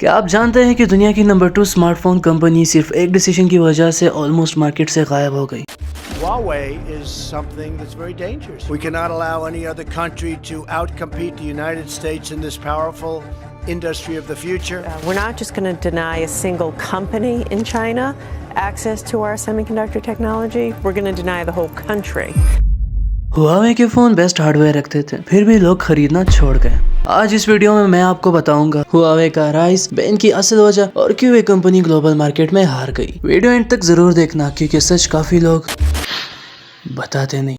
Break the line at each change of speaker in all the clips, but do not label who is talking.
क्या आप जानते हैं कि दुनिया की नंबर 2 स्मार्टफोन कंपनी सिर्फ एक डिसीजन की वजह से ऑलमोस्ट मार्केट से गायब हो गई।
Huawei is something that's very dangerous. We cannot allow any other country to outcompete the United States in this powerful industry of the future.
We're not just going to deny a single company in China access to our semiconductor technology, we're going to deny the whole country.
Huawei के phone best hardware रखते थे, फिर भी लोग खरीदना छोड़ गए। आज इस वीडियो में मैं आपको बताऊंगा हुआवे का राइज, बैन की असल वजह और क्यों ये कंपनी ग्लोबल मार्केट में हार गई। वीडियो एंड तक जरूर देखना क्योंकि सच काफी लोग बताते नहीं।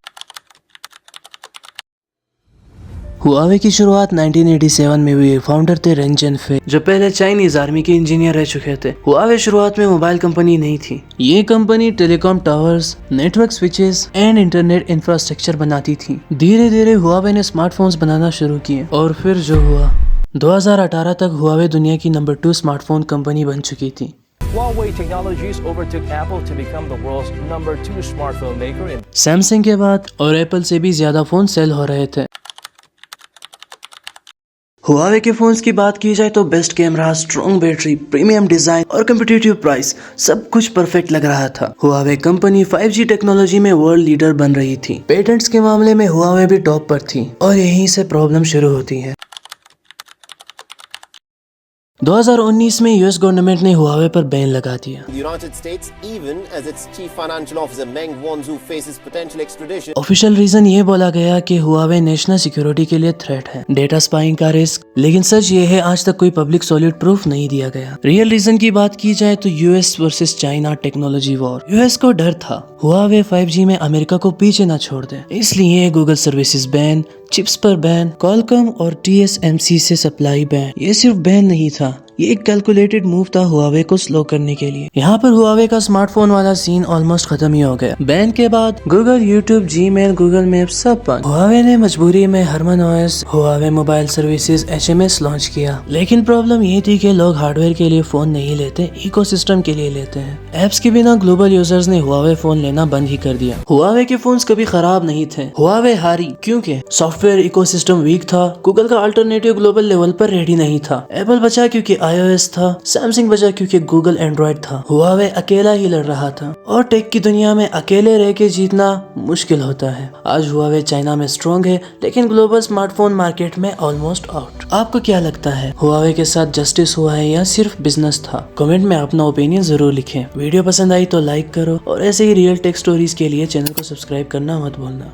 हुआवे की शुरुआत 1987 में हुई। फाउंडर थे रेन जेनफे, जो पहले चाइनीज आर्मी के इंजीनियर रह चुके थे। हुआवे शुरुआत में मोबाइल कंपनी नहीं थी। ये company telecom towers, network switches and internet infrastructure बनाती थी। धीरे धीरे हुआवे ने स्मार्टफोन्स बनाना शुरू किए और फिर जो हुआ 2018 तक हुआवे दुनिया की नंबर 2 स्मार्टफोन कंपनी बन चुकी थी।
Huawei Technologies overtook Apple to become the world's number 2 smartphone maker in
Samsung के बाद और एप्पल से भी ज्यादा फोन सेल हो रहे थे। हुआवे के फोन्स की बात की जाए तो best camera, strong battery, premium design और कम्पिटिटिव प्राइस, सब कुछ परफेक्ट लग रहा था। हुआवे कंपनी 5G टेक्नोलॉजी में वर्ल्ड लीडर बन रही थी। पेटेंट्स के मामले में हुआवे भी टॉप पर थी और यहीं से प्रॉब्लम शुरू होती है। 2019 में यूएस गवर्नमेंट ने हुआवे पर बैन लगा दिया।
The United States, even as its chief financial officer Meng Wanzhou faces potential extradition.
Official reason ये बोला गया कि हुआवे नेशनल सिक्योरिटी के लिए थ्रेट है, डेटा स्पाइंग का रिस्क, लेकिन सच ये है आज तक कोई पब्लिक सॉलिड प्रूफ नहीं दिया गया। रियल रीजन की बात की जाए तो US versus China technology war. US को डर था हुआवे 5G में अमेरिका को पीछे न छोड़ दे, इसलिए गूगल सर्विसेज बैन, चिप्स पर बैन, कॉलकॉम और TSMC से सप्लाई बैन। ये सिर्फ बैन नहीं था, ये एक कैलकुलेटेड मूव था हुआवे को स्लो करने के लिए। यहाँ पर हुआवे का स्मार्टफोन वाला सीन ऑलमोस्ट खत्म ही हो गया। बैन के बाद Google, YouTube, Gmail, Google maps सब बंद। हुआवे ने मजबूरी में HarmonOS, Huawei mobile services HMS launch किया, लेकिन प्रॉब्लम ये थी कि लोग हार्डवेयर के लिए फोन नहीं लेते, इकोसिस्टम के लिए लेते हैं। एप्स के बिना ग्लोबल यूजर्स ने हुआवे फोन लेना बंद ही कर दिया। हुआवे के फोन्स कभी खराब नहीं थे, हुआवे हारी क्योंकि सॉफ्टवेयर इकोसिस्टम वीक था, गूगल का अल्टरनेटिव ग्लोबल लेवल पर रेडी नहीं था, एप्पल बचा क्योंकि iOS था, सैमसंग बचा क्योंकि गूगल एंड्रॉइड था। हुआवे अकेला ही लड़ रहा था और टेक की दुनिया में अकेले रह के जीतना मुश्किल होता है। आज हुआवे चाइना में स्ट्रॉन्ग है, लेकिन ग्लोबल स्मार्टफोन मार्केट में ऑलमोस्ट आउट। आपको क्या लगता है, हुआवे के साथ जस्टिस हुआ है या सिर्फ बिजनेस था? कमेंट में अपना ओपिनियन जरूर लिखें। वीडियो पसंद आई तो लाइक करो और ऐसे ही रियल टेक स्टोरीज के लिए चैनल को सब्सक्राइब करना मत भूलना।